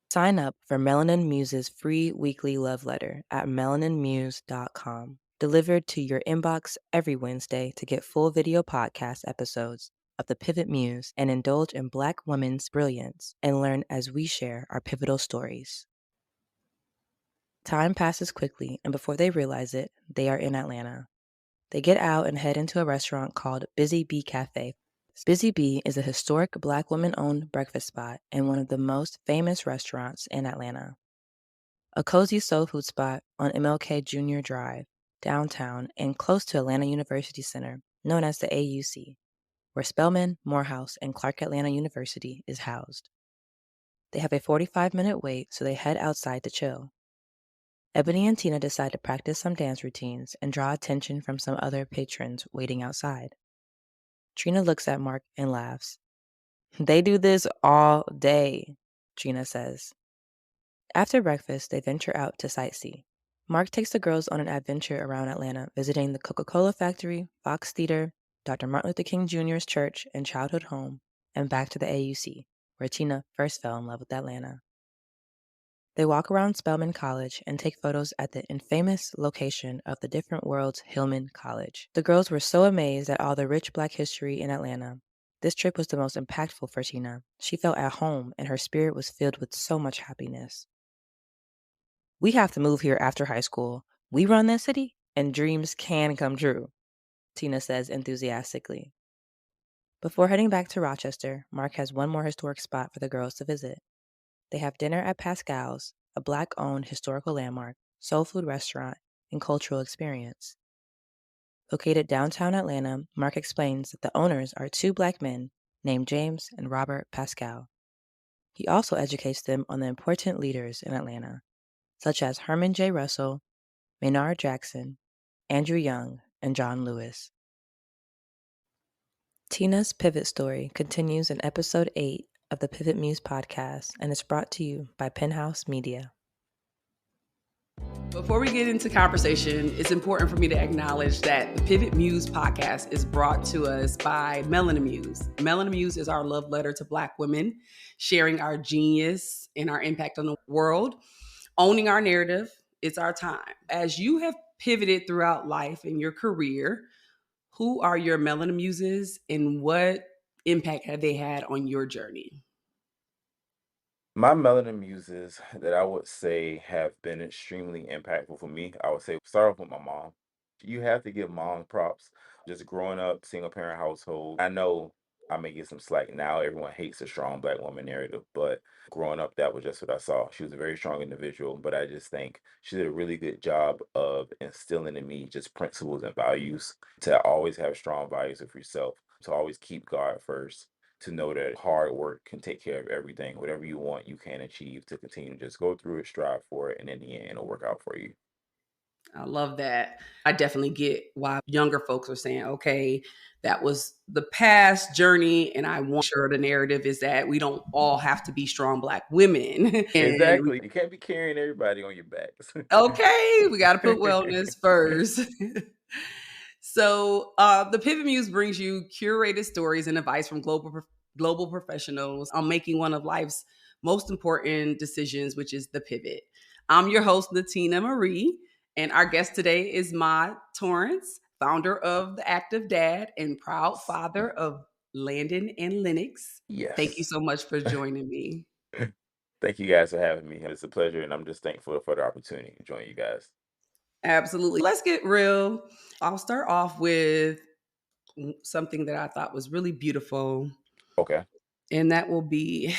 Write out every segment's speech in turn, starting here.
Sign up for Melanin Muse's free weekly love letter at melaninmuse.com. Delivered to your inbox every Wednesday to get full video podcast episodes of the Pivot Muse and indulge in Black women's brilliance and learn as we share our pivotal stories. Time passes quickly, and before they realize it, they are in Atlanta. They get out and head into a restaurant called Busy Bee Cafe. Busy Bee is a historic Black woman-owned breakfast spot and one of the most famous restaurants in Atlanta. A cozy soul food spot on MLK Jr. Drive, downtown, and close to Atlanta University Center, known as the AUC, where Spelman, Morehouse, and Clark Atlanta University is housed. They have a 45-minute wait, so they head outside to chill. Ebony and Tina decide to practice some dance routines and draw attention from some other patrons waiting outside. Trina looks at Mark and laughs. "They do this all day," Trina says. After breakfast, they venture out to sightsee. Mark takes the girls on an adventure around Atlanta, visiting the Coca-Cola factory, Fox Theater, Dr. Martin Luther King Jr.'s church and childhood home, and back to the AUC, where Tina first fell in love with Atlanta. They walk around Spelman College and take photos at the infamous location of the Different Worlds Hillman College. The girls were so amazed at all the rich Black history in Atlanta. This trip was the most impactful for Tina. She felt at home and her spirit was filled with so much happiness. "We have to move here after high school. We run this city and dreams can come true," Tina says enthusiastically. Before heading back to Rochester, Mark has one more historic spot for the girls to visit. They have dinner at Pascal's, a Black-owned historical landmark, soul food restaurant, and cultural experience. Located downtown Atlanta, Mark explains that the owners are two Black men named James and Robert Pascal. He also educates them on the important leaders in Atlanta, such as Herman J. Russell, Maynard Jackson, Andrew Young, and John Lewis. Tina's pivot story continues in episode 8 of the Pivot Muse podcast and is brought to you by Penthouse Media. Before we get into conversation, it's important for me to acknowledge that the Pivot Muse podcast is brought to us by Melanin Muse. Melanin Muse is our love letter to Black women, sharing our genius and our impact on the world, owning our narrative. It's our time. As you have pivoted throughout life and your career, who are your Melanin Muses and what impact have they had on your journey? My melanin muses that I would say have been extremely impactful for me, I would say start off with my mom. You have to give mom props. Just growing up, single parent household, I know I may get some slack now. Everyone hates a strong Black woman narrative, but growing up, that was just what I saw. She was a very strong individual, but I just think she did a really good job of instilling in me just principles and values to always have strong values of yourself, to always keep God first, to know that hard work can take care of everything. Whatever you want, you can achieve, to continue to just go through it, strive for it, and in the end, it'll work out for you. I love that. I definitely get why younger folks are saying, okay, that was the past journey. And I want sure the narrative is that we don't all have to be strong Black women. And Exactly. You can't be carrying everybody on your backs. okay, we got to put wellness first. So the Pivot Muse brings you curated stories and advice from global professionals on making one of life's most important decisions, which is the pivot. I'm your host, Natina Marie, and our guest today is Torrance, founder of The Active Dad and proud father of Landon and Lennox. Thank you Yes. so much for joining me. Thank you guys for having me. It's a pleasure, and I'm just thankful for the opportunity to join you guys. Absolutely. Let's get real. I'll start off with something that I thought was really beautiful. Okay. And that will be,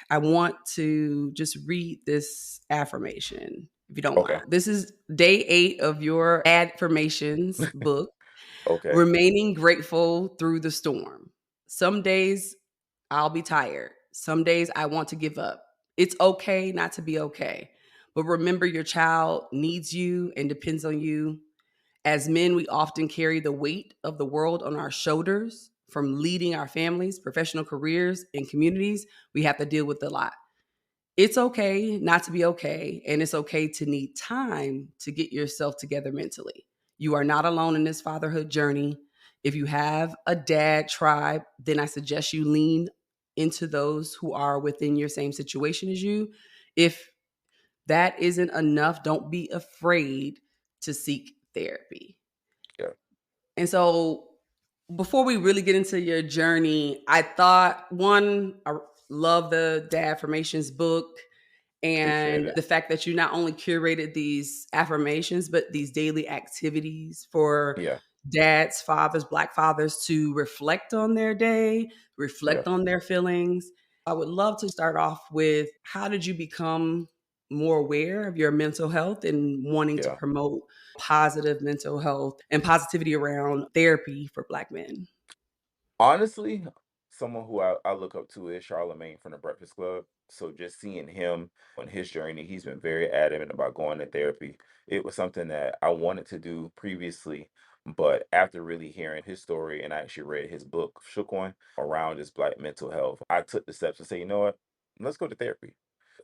I want to just read this affirmation, if you don't Okay. mind. This is day 8 of your affirmations book, Okay. remaining grateful through the storm. Some days I'll be tired. Some days I want to give up. It's okay not to be okay. But remember, your child needs you and depends on you. As men, we often carry the weight of the world on our shoulders. From leading our families, professional careers, and communities, we have to deal with a lot. It's okay not to be okay, and it's okay to need time to get yourself together mentally. You are not alone in this fatherhood journey. If you have a dad tribe, then I suggest you lean into those who are within your same situation as you If that isn't enough, don't be afraid to seek therapy. Yeah. And so, before we really get into your journey, I thought one, I love the Dad Affirmations book Appreciate and it. the fact that you not only curated these affirmations, but these daily activities for Yeah. dads, fathers, Black fathers to reflect on their day, Yeah. reflect on their feelings. I would love to start off with, how did you become more aware of your mental health and wanting to Yeah. promote positive mental health and positivity around therapy for Black men? Honestly, someone who I look up to is Charlemagne from the Breakfast Club. So just seeing him on his journey, he's been very adamant about going to therapy. It was something that I wanted to do previously, but after really hearing his story and I actually read his book, Shook One, around his Black mental health, I took the steps to say, you know what, let's go to therapy.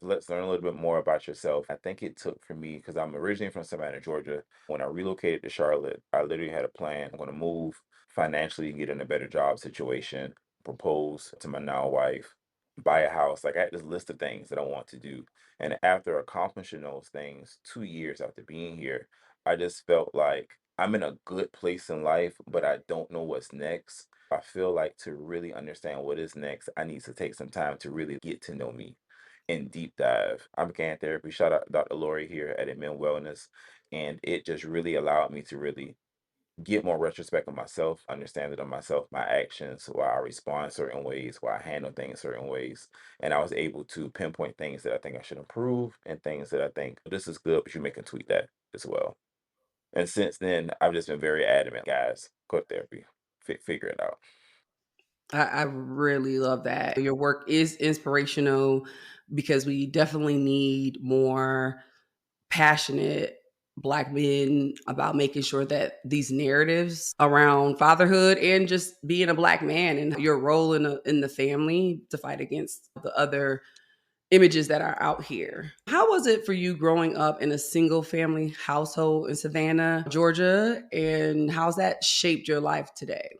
Let's learn a little bit more about yourself. I think it took for me, because I'm originally from Savannah, Georgia. When I relocated to Charlotte, I literally had a plan. I'm going to move financially, get in a better job situation, propose to my now wife, buy a house. Like I had this list of things that I want to do. And after accomplishing those things, 2 years after being here, I just felt like I'm in a good place in life, but I don't know what's next. I feel like to really understand what is next, I need to take some time to really get to know me and deep dive. I began therapy. Shout out to Dr. Lori here at Admin Wellness. And it just really allowed me to really get more retrospect of myself, understanding of myself, my actions, why I respond certain ways, why I handle things certain ways. And I was able to pinpoint things that I think I should improve and things that I think this is good, but you make a tweak that as well. And since then, I've just been very adamant, guys, go to therapy, figure it out. I really love that. Your work is inspirational because we definitely need more passionate Black men about making sure that these narratives around fatherhood and just being a Black man and your role in the family to fight against the other images that are out here. How was it for you growing up in a single family household in Savannah, Georgia, and how's that shaped your life today?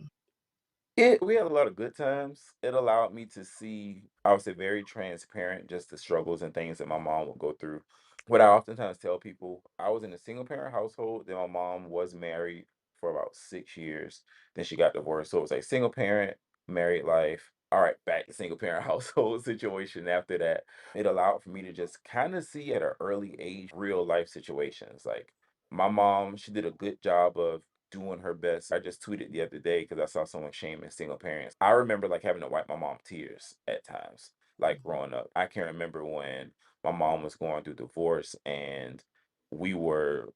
We had a lot of good times. It allowed me to see, I would say, very transparent, just the struggles and things that my mom would go through. What I oftentimes tell people, I was in a single parent household, then my mom was married for about 6 years. Then she got divorced. So it was like single parent, married life. All right, back to single parent household situation after that. It allowed for me to just kind of see at an early age real life situations. Like my mom, she did a good job of doing her best. I just tweeted the other day because I saw someone shaming single parents. I remember like having to wipe my mom tears at times, like growing up. I can remember when my mom was going through divorce and we were,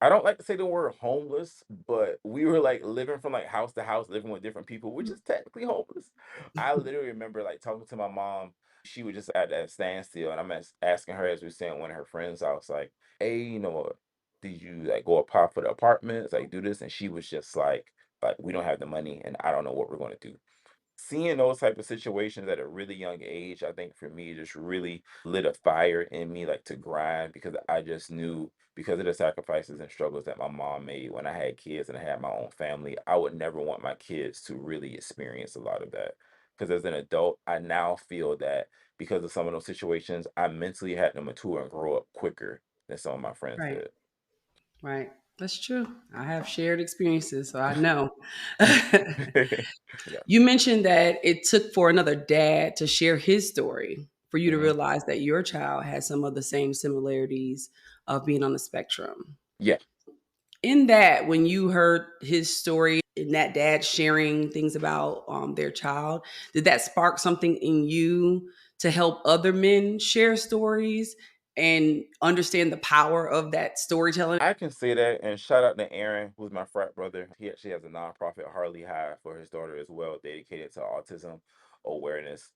I don't like to say the word homeless, but we were like living from like house to house, living with different people, which is technically homeless. I literally remember like talking to my mom. She was just at that standstill, and I'm asking her as we staying at one of her friends' house, like, "Hey, you know what? Did you like go apply for the apartments? Like, do this?" And she was just like, we don't have the money, and I don't know what we're going to do. Seeing those type of situations at a really young age, I think for me just really lit a fire in me, like to grind, because I just knew, because of the sacrifices and struggles that my mom made when I had kids and I had my own family, I would never want my kids to really experience a lot of that. Because as an adult, I now feel that because of some of those situations, I mentally had to mature and grow up quicker than some of my friends Right. did. Right. That's true. I have shared experiences, so I know. Yeah. You mentioned that it took for another dad to share his story for you to Hmm. realize that your child had some of the same similarities of being on the spectrum. Yeah. In that, when you heard his story and that dad sharing things about their child, did that spark something in you to help other men share stories and understand the power of that storytelling? I can say that, and shout out to Aaron, who's my frat brother. He actually has a nonprofit, Harley High, for his daughter as well, dedicated to autism awareness.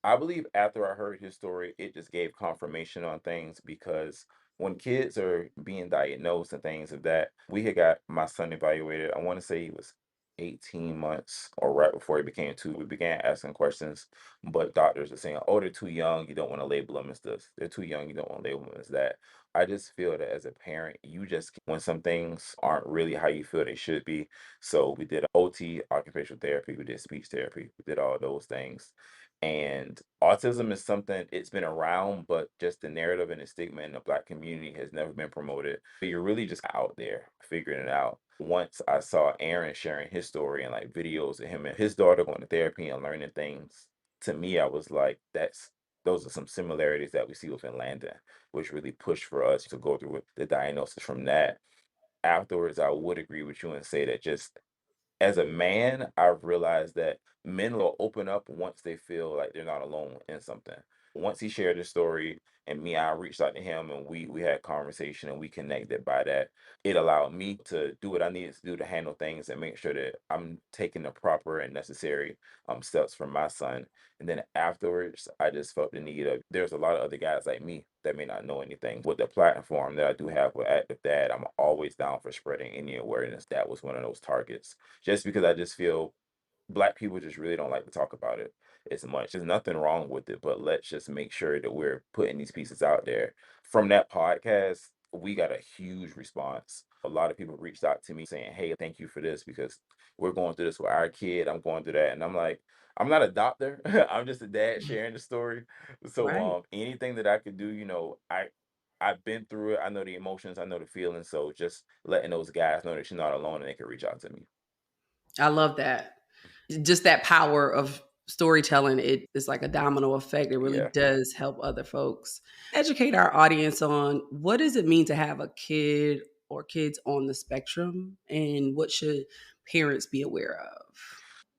I believe after I heard his story, it just gave confirmation on things, because when kids are being diagnosed and things of that, we had got my son evaluated. I want to say he was 18 months or right before he became two. We began asking questions, but doctors are saying, oh, they're too young. You don't want to label them as this. They're too young. You don't want to label them as that. I just feel that as a parent, you just, when some things aren't really how you feel they should be. So we did OT, occupational therapy, we did speech therapy, we did all those things. And autism is something, it's been around, but just the narrative and the stigma in the Black community has never been promoted. But you're really just out there figuring it out. Once I saw Aaron sharing his story and like videos of him and his daughter going to therapy and learning things, to me, I was like, those are some similarities that we see within Landon, which really pushed for us to go through with the diagnosis from that. Afterwards, I would agree with you and say that just as a man, I've realized that men will open up once they feel like they're not alone in something. Once he shared his story and I reached out to him and we had conversation and we connected by that. It allowed me to do what I needed to do to handle things and make sure that I'm taking the proper and necessary steps for my son. And then afterwards, I just felt the need of there's a lot of other guys like me that may not know anything. With the platform that I do have with Active Dad, I'm always down for spreading any awareness. That was one of those targets just because I just feel Black people just really don't like to talk about it as much. There's nothing wrong with it, but let's just make sure that we're putting these pieces out there. From that podcast, we got a huge response. A lot of people reached out to me saying, "Hey, thank you for this because we're going through this with our kid. I'm going through that." And I'm like, I'm not a doctor. I'm just a dad sharing the story. So Right. anything that I could do, I've been through it. I know the emotions, I know the feelings. So just letting those guys know that you're not alone and they can reach out to me. I love that. Just that power of storytelling, it is like a domino effect. It really Yeah. does help other folks. Educate our audience on what does it mean to have a kid or kids on the spectrum and what should parents be aware of?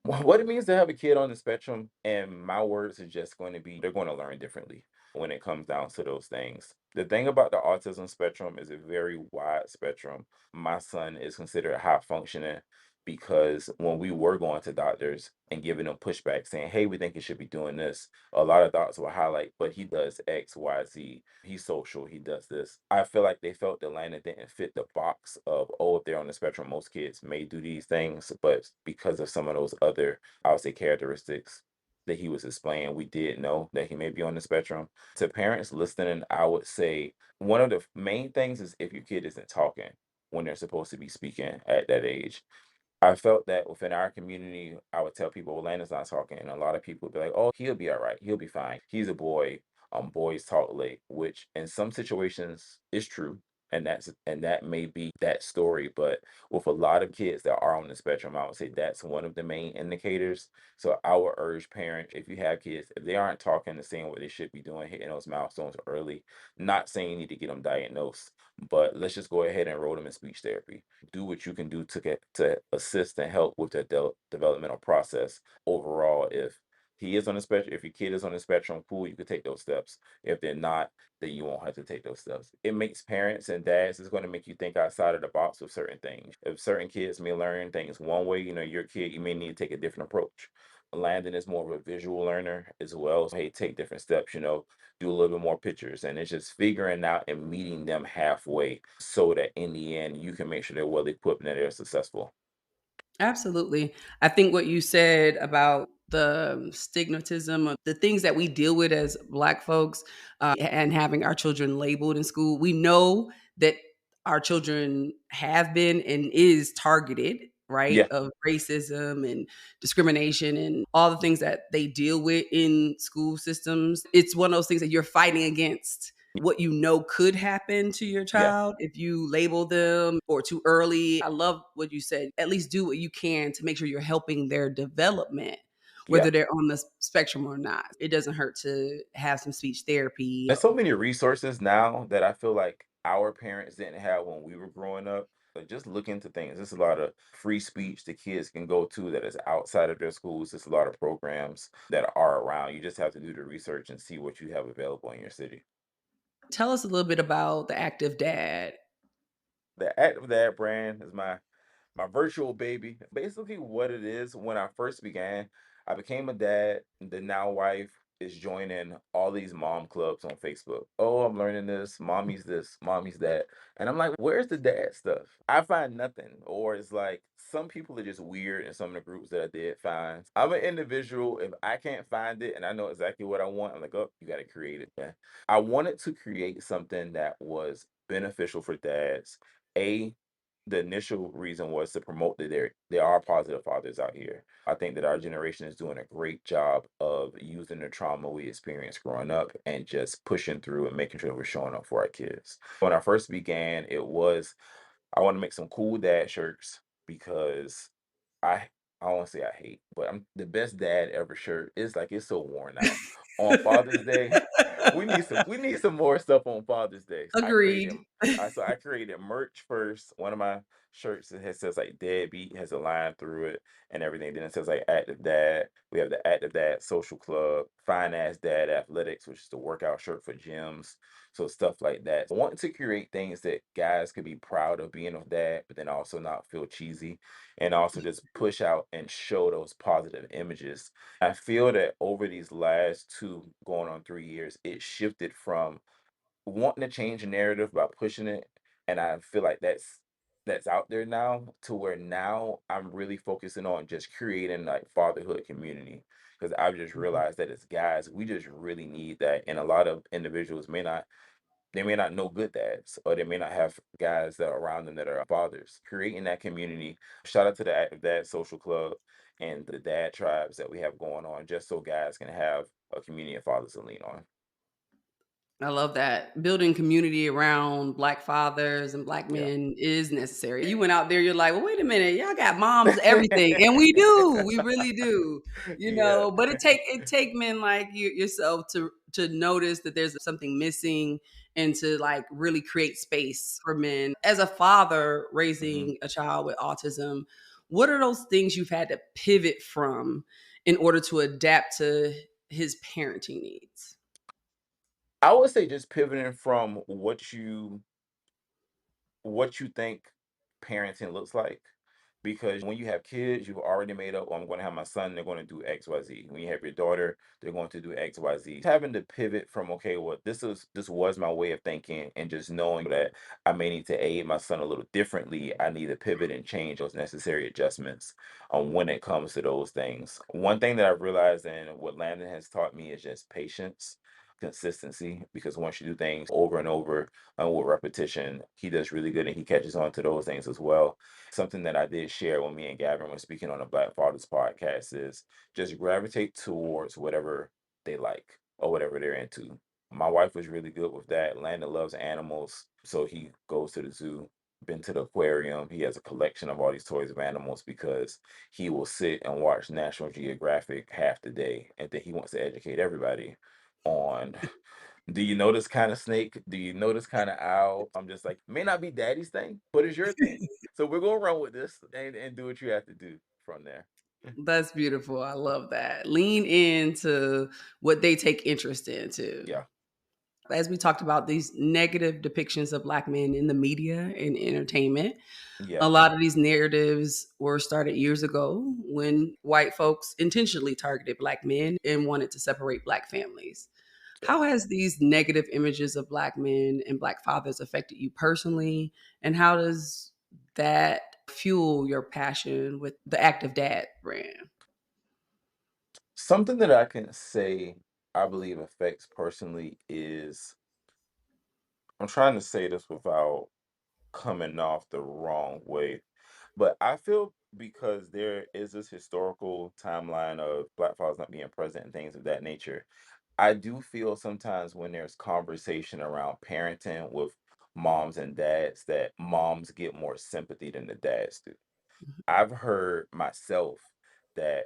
What it means to have a kid on the spectrum, and my words are just going to be they're going to learn differently when it comes down to those things. The thing about the autism spectrum is a very wide spectrum. My son is considered high functioning because when we were going to doctors and giving them pushback saying, "Hey, we think you should be doing this," a lot of doctors will highlight, but he does X, Y, Z. He's social, he does this. I feel like they felt that Lana didn't fit the box of, oh, if they're on the spectrum, most kids may do these things, but because of some of those other, I would say, characteristics that he was displaying, we did know that he may be on the spectrum. To parents listening, I would say one of the main things is if your kid isn't talking when they're supposed to be speaking at that age. I felt that within our community, I would tell people, Orlando's not talking. And a lot of people would be like, oh, he'll be all right. He'll be fine. He's a boy. Boys talk late, which in some situations is true. And that may be that story. But with a lot of kids that are on the spectrum, I would say that's one of the main indicators. So I would urge parents, if you have kids, if they aren't talking and saying what they should be doing, hitting those milestones early, not saying you need to get them diagnosed, but let's just go ahead and enroll them in speech therapy. Do what you can do to assist and help with the developmental process overall. If he is on the spectrum, if your kid is on the spectrum, cool, you could take those steps. If they're not, then you won't have to take those steps. It makes parents and dads, it's going to make you think outside of the box with certain things. If certain kids may learn things one way, your kid, you may need to take a different approach. Landon is more of a visual learner as well. So, hey, take different steps, do a little bit more pictures. And it's just figuring out and meeting them halfway so that in the end, you can make sure they're well equipped and that they're successful. Absolutely. I think what you said about the stigmatism of the things that we deal with as Black folks and having our children labeled in school, we know that our children have been and is targeted, right, Yeah. of racism and discrimination and all the things that they deal with in school systems. It's one of those things that you're fighting against what you know could happen to your Yeah. child if you label them or too early. I love what you said. At least do what you can to make sure you're helping their development, Yeah. whether they're on the spectrum or not. It doesn't hurt to have some speech therapy. There's so many resources now that I feel like our parents didn't have when we were growing up. But just look into things. There's a lot of free speech the kids can go to that is outside of their schools. There's a lot of programs that are around. You just have to do the research and see what you have available in your city. Tell us a little bit about the active dad. The Active Dad brand is my virtual baby. Basically, what it is, when I first began, I became a dad. The now wife is joining all these mom clubs on Facebook. Oh, I'm learning this, mommy's that. And I'm like, where's the dad stuff? I find nothing. Or it's like some people are just weird in some of the groups that I did find. I'm an individual. If I can't find it and I know exactly what I want, I'm like, oh, you got to create it. Yeah. I wanted to create something that was beneficial for dads. A, The initial reason was to promote that there are positive fathers out here. I think that our generation is doing a great job of using the trauma we experienced growing up and just pushing through and making sure we're showing up for our kids. When I first began, it was I want to make some cool dad shirts because I I won't say I hate, but I'm the best dad ever shirt is like it's so worn out. On Father's Day, we need some more stuff on Father's Day. Agreed. I created merch first. One of my shirts that says like deadbeat has a line through it and everything. Then it says like active dad. We have the active dad social club, fine ass dad athletics, which is the workout shirt for gyms. So stuff like that. I want to create things that guys could be proud of being a dad, but then also not feel cheesy and also just push out and show those positive images. I feel that over these last 2 going on 3 years, it shifted from wanting to change the narrative by pushing it, and I feel like that's out there now to where now I'm really focusing on just creating like fatherhood community because I've just Mhm. realized that as guys, we just really need that, and a lot of individuals may not know good dads, or they may not have guys that are around them that are fathers. Creating that community. Shout out to the Active Dad Social Club and the dad tribes that we have going on, just so guys can have a community of fathers to lean on. I love that. Building community around Black fathers and Black Yeah. men is necessary. You went out there, you're like, well, wait a minute, y'all got moms, everything. And we do. We really do. Yeah. But it take men like yourself to notice that there's something missing and to like really create space for men. As a father Mhm. raising a child with autism, what are those things you've had to pivot from in order to adapt to his parenting needs? I would say just pivoting from what you think parenting looks like. Because when you have kids, you've already made up, oh, I'm going to have my son, they're going to do XYZ. When you have your daughter, they're going to do XYZ. Having to pivot from, okay, well, this was my way of thinking, and just knowing that I may need to aid my son a little differently. I need to pivot and change those necessary adjustments when it comes to those things. One thing that I've realized and what Landon has taught me is just patience, consistency, because once you do things over and over and with repetition, he does really good and he catches on to those things as well. Something that I did share when me and Gavin were speaking on the Black Fathers podcast is just gravitate towards whatever they like or whatever they're into. My wife was really good with that. Landon loves animals, so he goes to the zoo, been to the aquarium. He has a collection of all these toys of animals because he will sit and watch National Geographic half the day, and then he wants to educate everybody on do you know this kind of snake? Do you know this kind of owl? I'm just like, may not be daddy's thing, but it's your thing. So we're gonna run with this and do what you have to do from there. That's beautiful. I love that. Lean into what they take interest in too. Yeah, As we talked about these negative depictions of Black men in the media and entertainment, yeah, a lot of these narratives were started years ago when white folks intentionally targeted Black men and wanted to separate Black families. yeah. How has these negative images of Black men and Black fathers affected you personally? And how does that fuel your passion with the Active Dad brand? Something that I can say I believe affects personally is I'm trying to say this without coming off the wrong way, but I feel because there is this historical timeline of Black fathers not being present and things of that nature. I do feel sometimes when there's conversation around parenting with moms and dads that moms get more sympathy than the dads do. I've heard myself that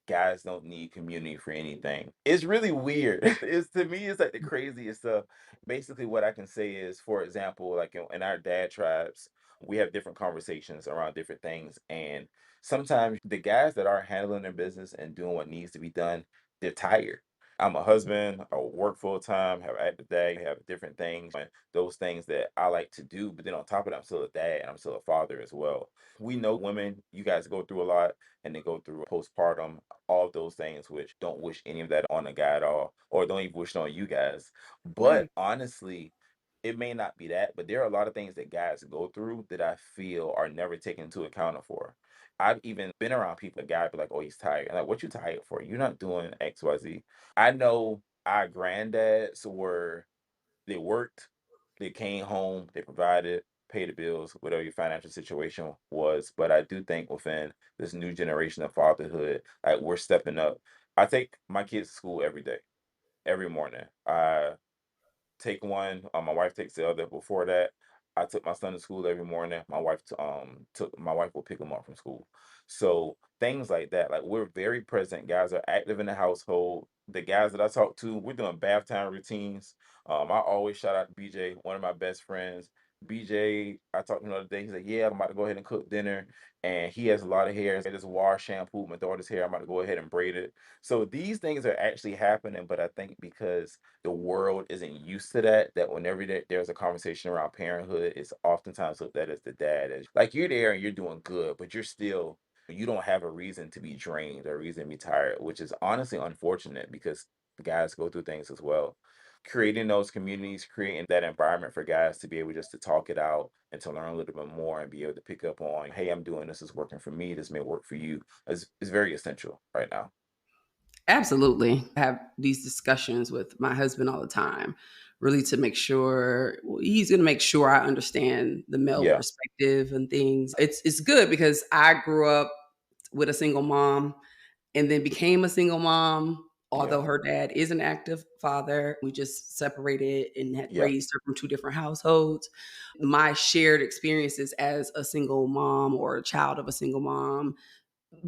guys don't need community for anything. It's really weird. It's to me, it's like the craziest stuff. Basically, what I can say is, for example, like in our dad tribes, we have different conversations around different things. And sometimes the guys that are handling their business and doing what needs to be done, they're tired. I'm a husband, I work full time, have active day, have different things, and those things that I like to do. But then on top of that, I'm still a dad and I'm still a father as well. We know women, you guys go through a lot and they go through postpartum, all of those things, which don't wish any of that on a guy at all, or don't even wish it on you guys. But Right. honestly, it may not be that, but there are a lot of things that guys go through that I feel are never taken into account for. I've even been around people, a guy be like, oh, he's tired. And like, what you tired for? You're not doing XYZ. I know our granddads were, they worked, they came home, they provided. pay the bills, whatever your financial situation was. But I do think within this new generation of fatherhood, like we're stepping up. I take my kids to school every day, every morning. I take one, my wife takes the other. Before that, I took my son to school every morning. My wife will pick him up from school. So things like that, like we're very present. Guys are active in the household. The guys that I talk to, we're doing bath time routines. I always shout out to BJ, one of my best friends. BJ, I talked to him the other day. He's like, "Yeah, I'm about to go ahead and cook dinner." And he has a lot of hair. I just wash, shampoo my daughter's hair. I'm about to go ahead and braid it. So these things are actually happening, but I think because the world isn't used to that, that whenever there's a conversation around parenthood, it's oftentimes looked at as the dad as like you're there and you're doing good, but you don't have a reason to be drained or a reason to be tired, which is honestly unfortunate because the guys go through things as well. Creating those communities, creating that environment for guys to be able just to talk it out and to learn a little bit more and be able to pick up on, hey, I'm doing this is working for me, this may work for you, is very essential right now. Absolutely. I have these discussions with my husband all the time, really to make sure he's going to make sure I understand the male Yeah, perspective and things. It's good because I grew up with a single mom and then became a single mom. yeah, Although her dad is an active father, we just separated and had yeah, raised her from two different households. My shared experiences as a single mom or a child of a single mom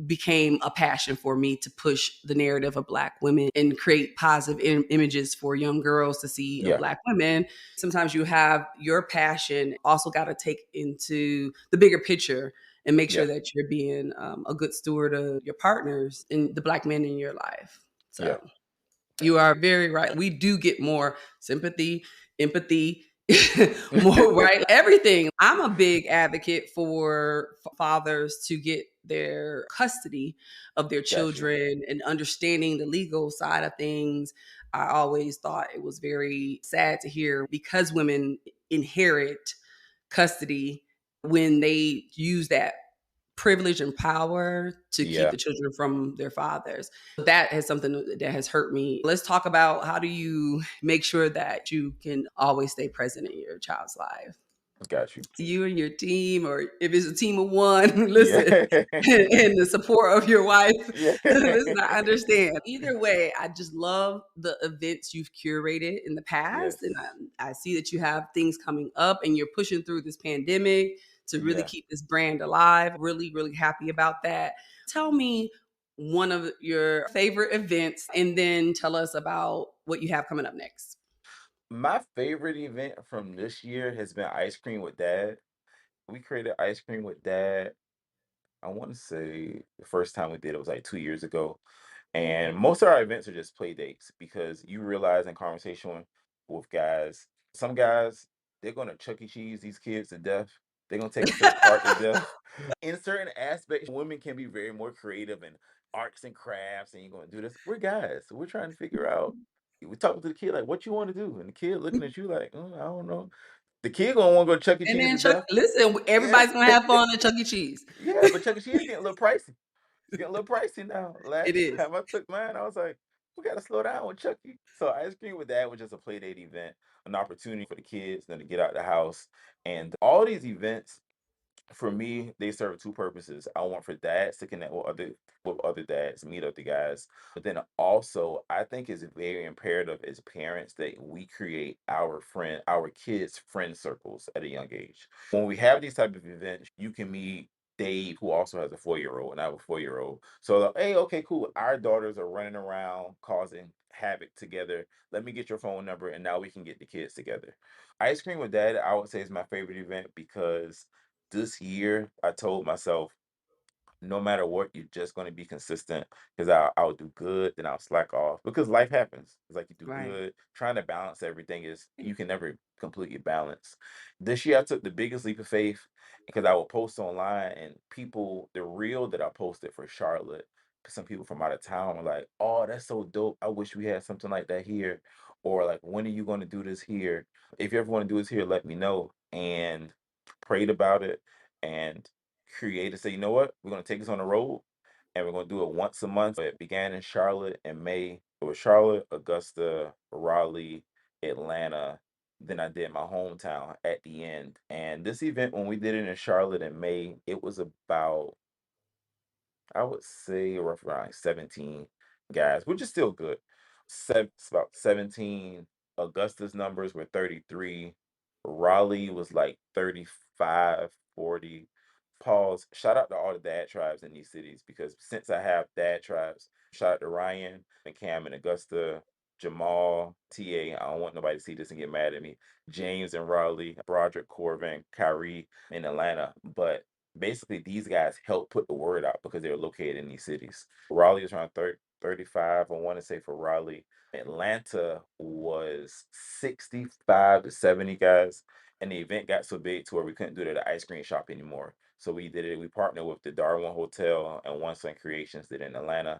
became a passion for me to push the narrative of Black women and create positive images for young girls to see of yeah, Black women. Sometimes you have your passion, also got to take into the bigger picture and make sure yeah, that you're being a good steward of your partners and the Black men in your life. yeah. So you are very right. We do get more sympathy, empathy, more right, everything. I'm a big advocate for fathers to get their custody of their Got you. children and understanding the legal side of things. I always thought it was very sad to hear because women inherit custody when they use that privilege and power to keep Yeah, the children from their fathers. That is something that has hurt me. Let's talk about how do you make sure that you can always stay present in your child's life? got you. You and your team, or if it's a team of one, Yeah. listen, and the support of your wife. Yeah. Listen, I understand. Either way, I just love the events you've curated in the past. And Yes. I see that you have things coming up and you're pushing through this pandemic to really Yeah. keep this brand alive. Really, really happy about that. Tell me one of your favorite events and then tell us about what you have coming up next. My favorite event from this year has been Ice Cream with Dad. We created Ice Cream with Dad. I want to say the first time we did it was like 2 years ago. And most of our events are just play dates because you realize in conversation with guys, some guys, they're going to Chuck E. Cheese these kids to death. They're going to take them to the park to death. In certain aspects, women can be very more creative in arts and crafts, and you're going to do this. We're guys, so we're trying to figure out. We talking to the kid like, "What you want to do?" And the kid looking at you like, I don't know." The kid gonna want to go to Chuck E. And Cheese then to Chuck, death. listen, Yeah, everybody's gonna have fun at Chuck E. Cheese. yeah, but Chuck E. Cheese getting a little pricey. It's getting a little pricey now. It Last is. time I took mine, I was like, we gotta slow down with Chucky. So Ice Cream with Dad was just a play date event, an opportunity for the kids then to get out the house. And all these events for me, they serve two purposes. I want for dads to connect with other dads, meet other guys. But then also, I think it's very imperative as parents that we create our kids' friend circles at a young age. When we have these type of events, you can meet Dave, who also has a 4-year-old, and I have a 4-year-old. So, like, hey, okay, cool. Our daughters are running around causing havoc together. Let me get your phone number, and now we can get the kids together. Ice Cream with Dad, I would say, is my favorite event because this year I told myself no matter what, you're just going to be consistent because I'll do good, then I'll slack off because life happens. It's like you do Right. good. Trying to balance everything is you can never completely balance. This year, I took the biggest leap of faith because I would post online and the reel that I posted for Charlotte, some people from out of town were like, "Oh, that's so dope. I wish we had something like that here." Or like, "When are you going to do this here? If you ever want to do this here, let me know." And prayed about it and create and say, you know what, we're going to take this on the road and we're going to do it once a month. It began in Charlotte in May. It was Charlotte, Augusta, Raleigh, Atlanta. than I did my hometown at the end. And this event, when we did it in Charlotte in May, it was about, I would say, rough around 17 guys, which is still good. It's about 17. Augusta's numbers were 33. Raleigh was like 35, 40. Pause. Shout out to all the dad tribes in these cities because since I have dad tribes, shout out to Ryan and Cam in Augusta, Jamal, TA. I don't want nobody to see this and get mad at me. James and Raleigh, Broderick, Corvin, Kyrie in Atlanta. But basically these guys help put the word out because they're located in these cities. Raleigh is around 30, 35, I want to say for Raleigh. Atlanta was 65 to 70 guys. And the event got so big to where we couldn't do it at the ice cream shop anymore. So we did it. We partnered with the Darwin Hotel and One Sun Creations did it in Atlanta.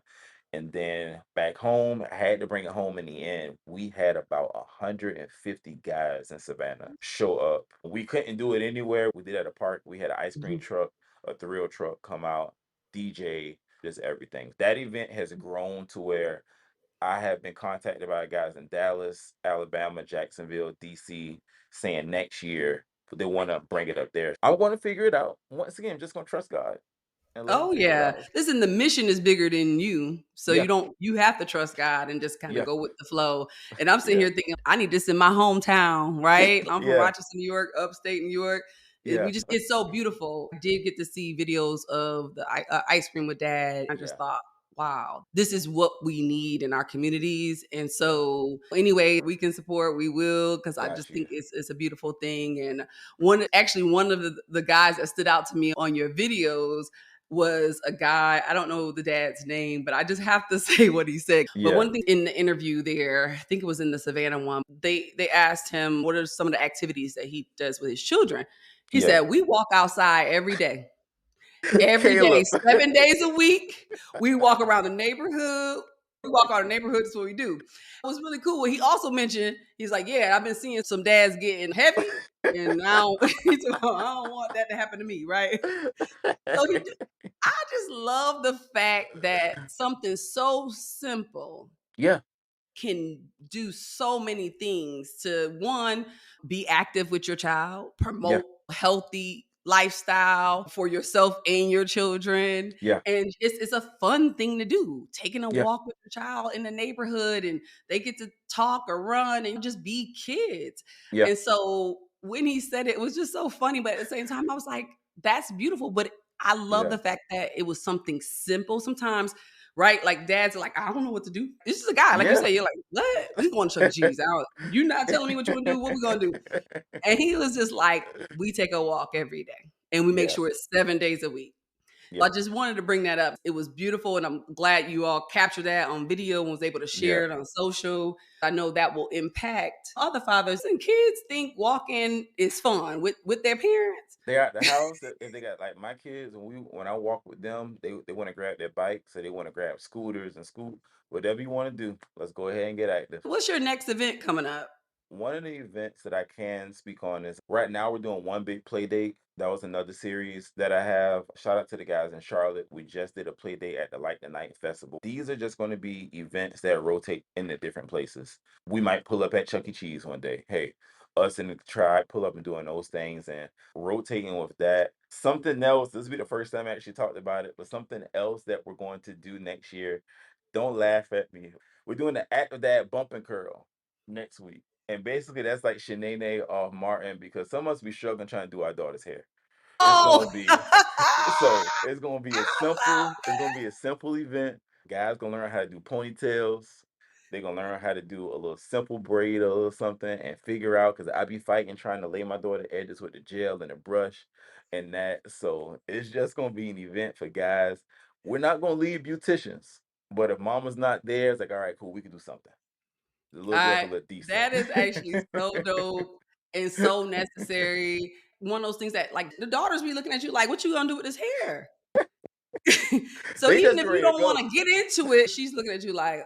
And then back home, I had to bring it home in the end. We had about 150 guys in Savannah show up. We couldn't do it anywhere. We did it at a park. We had an ice cream truck, a thrill truck come out, DJ, just everything. That event has grown to where I have been contacted by guys in Dallas, Alabama, Jacksonville, DC, saying next year they want to bring it up there. I'm going to figure it out. Once again, I'm just going to trust God and let Him Oh figure it yeah. out. Listen, the mission is bigger than you. So Yeah, you have to trust God and just kind of yeah, go with the flow. And I'm sitting yeah, here thinking, I need this in my hometown, right? I'm from yeah, Rochester, New York, upstate New York. yeah, We just it's so beautiful. I did get to see videos of the ice cream with dad. I just yeah, thought, wow, this is what we need in our communities. And yeah. so anyway, we can support, we will, because I Got just you. think it's a beautiful thing. And one of the guys that stood out to me on your videos was a guy, I don't know the dad's name, but I just have to say what he said. But Yeah, one thing in the interview there, I think it was in the Savannah one, they asked him what are some of the activities that he does with his children. He yeah. said, "We walk outside every day. Every day, Caleb. 7 days a week. We walk around the neighborhood. We walk around the neighborhood. That's what we do." It was really cool. He also mentioned, he's like, "Yeah, I've been seeing some dads getting heavy, and now I don't want that to happen to me, right?" So I just love the fact that something so simple Yeah, can do so many things to one, be active with your child, yeah, promote healthy lifestyle for yourself and your children. yeah, And it's a fun thing to do, taking a yeah, walk with your child in the neighborhood and they get to talk or run and just be kids. yeah, And so when he said it, it was just so funny. But at the same time, I was like, that's beautiful. But I love yeah, the fact that it was something simple. Sometimes right? Like dads are like, I don't know what to do. This is a guy, like you yeah. say, you're like, what? We going to Chuck E. Cheese. You're not telling me what you want to do. What we gonna do? And he was just like, we take a walk every day, and we make Yeah, sure it's 7 days a week. So yeah, I just wanted to bring that up. It was beautiful, and I'm glad you all captured that on video and was able to yeah. share it on social. I know that will impact other fathers and kids. Think walking is fun with their parents. They're at the house. If they got like my kids, when I walk with them, they want to grab their bike, so they want to grab scooters and scoot whatever you want to do. Let's go ahead and get active. What's your next event coming up? One of the events that I can speak on is right now we're doing one big play date. That was another series that I have. Shout out to the guys in Charlotte. We just did a play date at the Light the Night Festival. These are just going to be events that rotate in the different places. We might pull up at Chuck E. Cheese one day. Hey, us in the tribe pull up and doing those things and rotating with that. Something else, this will be the first time I actually talked about it, but something else that we're going to do next year. Don't laugh at me. We're doing the Act of That Bump and Curl next week. And basically, that's like Shanae off Martin because some of us be struggling trying to do our daughter's hair. It's Oh, gonna be it's gonna be it's gonna be a simple event. Guys gonna learn how to do ponytails. They're gonna learn how to do a little simple braid or a little something and figure out because I be fighting trying to lay my daughter edges with the gel and the brush and that. So it's just gonna be an event for guys. We're not gonna leave beauticians, but if mama's not there, it's like, all right, cool, we can do something. A little girl I can look decent. that is actually so dope and so necessary. One of those things that like the daughters be looking at you like, what you gonna do with this hair? So They even just if you ready to don't want go. to get into it, she's looking at you like,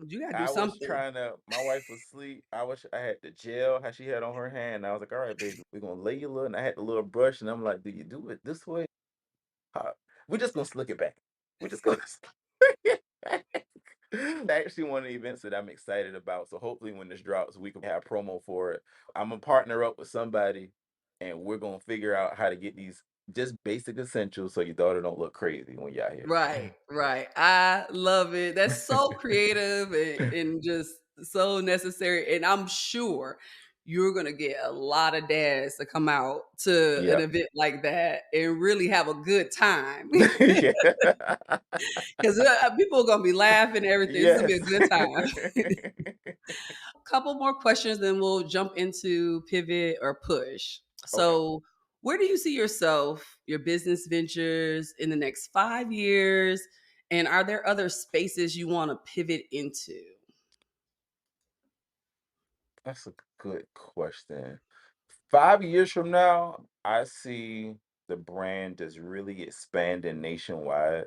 you gotta do I was something. trying to my wife was asleep. I had the gel how she had on her hand. I was like, all right, baby, we're gonna lay you little and I had the little brush and I'm like, do you do it this way? We're just gonna slick it back. We're just gonna slick it back. Actually, one of the events that I'm excited about. So hopefully, when this drops, we can have promo for it. I'm gonna partner up with somebody, and we're gonna figure out how to get these just basic essentials so your daughter don't look crazy when y'all here. Right, right. I love it. That's so creative and just so necessary. And I'm sure you're gonna get a lot of dads to come out to an Yeah. event like that and really have a good time. Yeah. Because people are gonna be laughing and everything. It's gonna be a Yes. good time. Couple more questions, then we'll jump into pivot or push. Okay. So, where do you see yourself, your business ventures in the next 5 years? And are there other spaces you want to pivot into? That's a good question. 5 years from now, I see the brand just really expanding nationwide.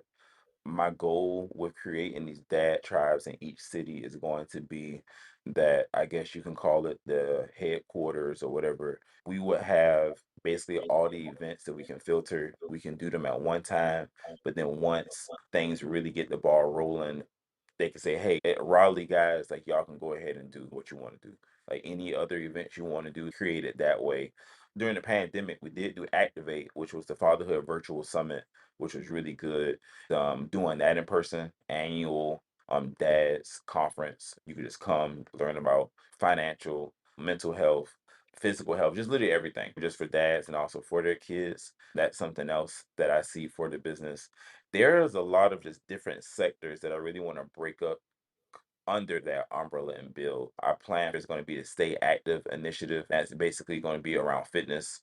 My goal with creating these dad tribes in each city is going to be that, I guess you can call it the headquarters or whatever. We would have basically all the events that we can filter. We can do them at one time, but then once things really get the ball rolling, they can say, hey, at Raleigh, guys, like y'all can go ahead and do what you want to do. Like any other events you want to do, create it that way. During the pandemic, we did do Activate, which was the Fatherhood Virtual Summit, which was really good. Doing that in person, annual dads conference. You could just come learn about financial, mental health, physical health, just literally everything, just for dads and also for their kids. That's something else that I see for the business. There's a lot of just different sectors that I really want to break up under that umbrella and build. Our plan is going to be the Stay Active initiative. That's basically going to be around fitness.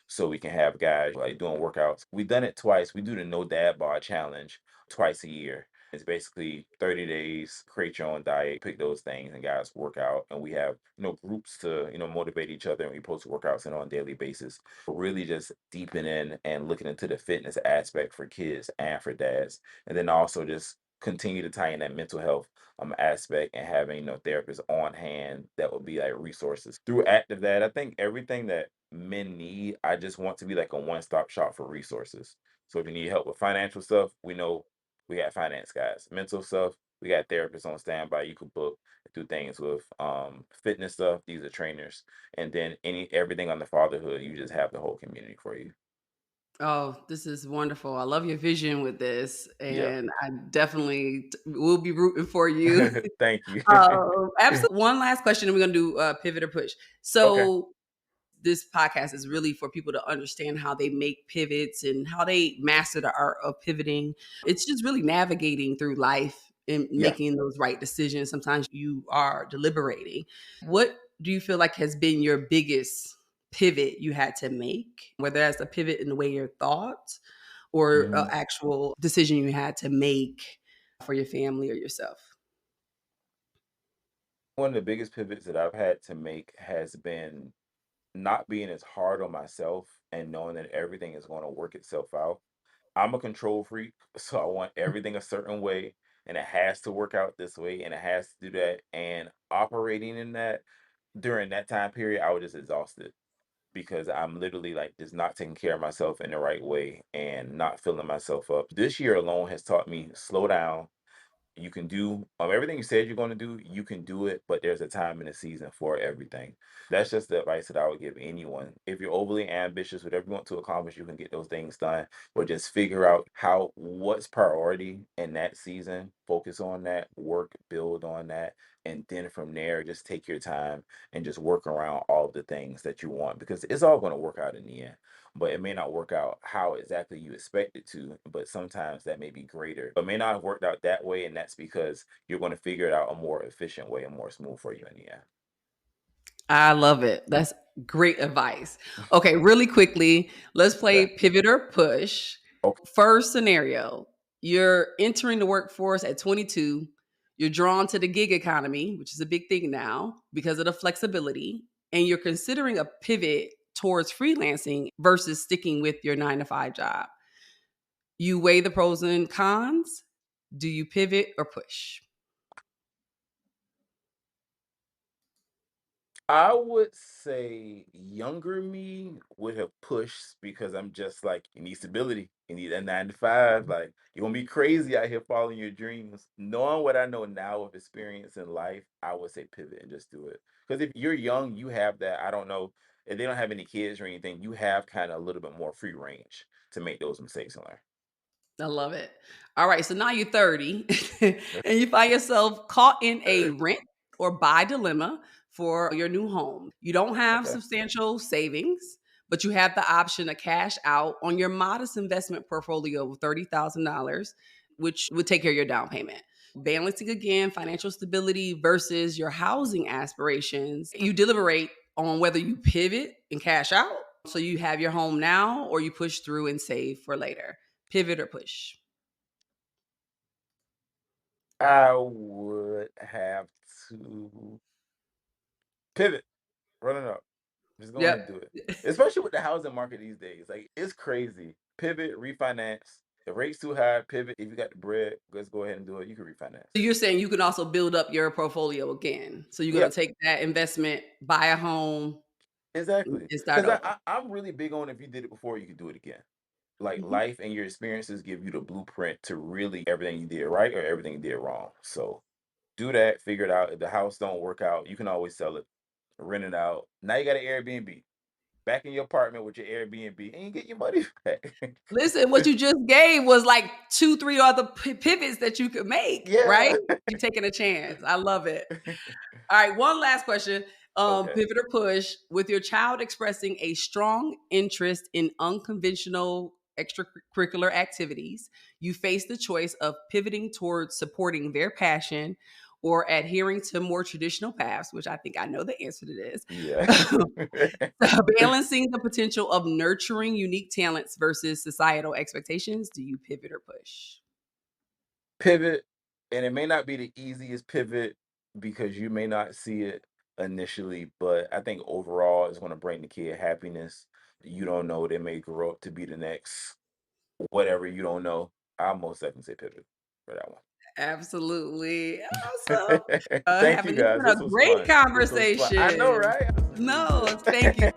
So we can have guys like doing workouts. We've done it twice. We do the No Dad Bar Challenge twice a year. It's basically 30 days, create your own diet, pick those things, and guys work out. And we have, groups to, motivate each other, and we post workouts on a daily basis. But really just deepen in and looking into the fitness aspect for kids and for dads. And then also just continue to tie in that mental health aspect and having therapists on hand that would be like resources through active that I think everything that men need. I just want to be like a one-stop shop for resources. So if you need help with financial stuff, we know we got finance guys. Mental stuff, we got therapists on standby. You could book, do things with fitness stuff. These are trainers. And then everything on the fatherhood, you just have the whole community for you. Oh, this is wonderful. I love your vision with this, Yeah. and I definitely will be rooting for you. Thank you. Absolutely. One last question, and we're going to do pivot or push. Okay. So, this podcast is really for people to understand how they make pivots and how they master the art of pivoting. It's just really navigating through life and Yeah. making those right decisions. Sometimes you are deliberating. What do you feel like has been your biggest pivot you had to make, whether that's a pivot in the way you're thought or an Mhm. actual decision you had to make for your family or yourself? One of the biggest pivots that I've had to make has been not being as hard on myself and knowing that everything is going to work itself out. I'm a control freak, so I want everything a certain way, and it has to work out this way, and it has to do that. And operating in that during that time period, I was just exhausted because I'm literally like just not taking care of myself in the right way and not filling myself up. This year alone has taught me slow down. You can do everything you said you're going to do, you can do it, but there's a time and a season for everything. That's just the advice that I would give anyone. If you're overly ambitious, whatever you want to accomplish, you can get those things done, but just figure out what's priority in that season, focus on that, work, build on that, and then from there, just take your time and just work around all of the things that you want because it's all going to work out in the end, but it may not work out how exactly you expect it to. But sometimes that may be greater. It may not have worked out that way, and that's because you're going to figure it out a more efficient way and more smooth for you in the end. I love it. That's great advice. Okay, really quickly, let's play Okay. pivot or push. Okay. First scenario, you're entering the workforce at 22. You're drawn to the gig economy, which is a big thing now because of the flexibility, and you're considering a pivot towards freelancing versus sticking with your 9 to 5 job. You weigh the pros and cons. Do you pivot or push? I would say younger me would have pushed because I'm just like, you need stability. You need that 9 to 5. Like, you're gonna be crazy out here following your dreams. Knowing what I know now of experience in life, I would say pivot and just do it. Because if you're young, you have that, I don't know, if they don't have any kids or anything, you have kind of a little bit more free range to make those mistakes and learn. I love it. All right, so now you're 30 and you find yourself caught in a rent or buy dilemma for your new home. You don't have Okay. substantial savings, but you have the option to cash out on your modest investment portfolio of $30,000, which would take care of your down payment. Balancing again financial stability versus your housing aspirations. You deliberate on whether you pivot and cash out so you have your home now or you push through and save for later. Pivot or push? I would have to pivot, run it up. Just go ahead Yep. and do it. Especially with the housing market these days. Like, it's crazy. Pivot, refinance. The rate's too high, pivot. If you got the bread, let's go ahead and do it. You can refinance. So you're saying you can also build up your portfolio again. So you're Yeah, gonna take that investment, buy a home, exactly. and start Because over. I'm really big on if you did it before, you can do it again. Like, Mhm. life and your experiences give you the blueprint to really everything you did right or everything you did wrong. So do that, figure it out. If the house don't work out, you can always sell it, rent it out. Now you got an Airbnb. Back in your apartment with your Airbnb and you get your money back. Listen, what you just gave was like 2, 3 other pivots that you could make, right? Yeah. You're taking a chance. I love it. All right, one last question. Okay. Pivot or push, with your child expressing a strong interest in unconventional extracurricular activities, you face the choice of pivoting towards supporting their passion or adhering to more traditional paths, which I think I know the answer to this. Yeah. Balancing the potential of nurturing unique talents versus societal expectations. Do you pivot or push? Pivot, and it may not be the easiest pivot because you may not see it initially, but I think overall it's going to bring the kid happiness. You don't know, they may grow up to be the next whatever, you don't know. I'll most definitely say pivot for that one. Absolutely. Awesome. Thank you It's guys. been a This was great fun. This was fun. I know, conversation. right? This is really No, good. thank you.